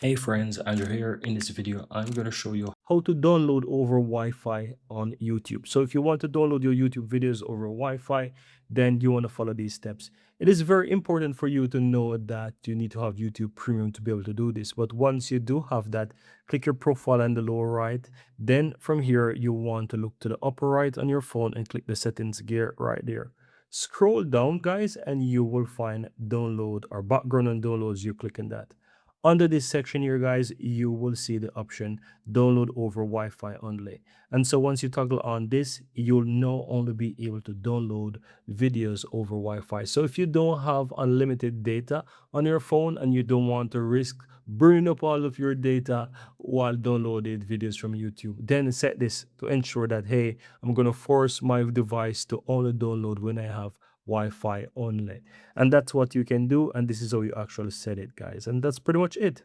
Hey friends, Andrew here. In this video, I'm going to show you how to download over Wi-Fi on YouTube. So if you want to download your YouTube videos over Wi-Fi, then you want to follow these steps. It is very important for you to know that you need to have YouTube Premium to be able to do this. But once you do have that, click your profile in the lower right. Then from here, you want to look to the upper right on your phone and click the settings gear right there. Scroll down, guys, and you will find download or background and downloads. You click on that. Under this section here, guys, you will see the option download over Wi-Fi only. And so once you toggle on this, you'll now only be able to download videos over Wi-Fi. So if you don't have unlimited data on your phone and you don't want to risk burning up all of your data while downloading videos from YouTube, then set this to ensure that, hey, I'm going to force my device to only download when I have Wi-Fi only. And that's what you can do. And this is how you actually set it, guys. And that's pretty much it.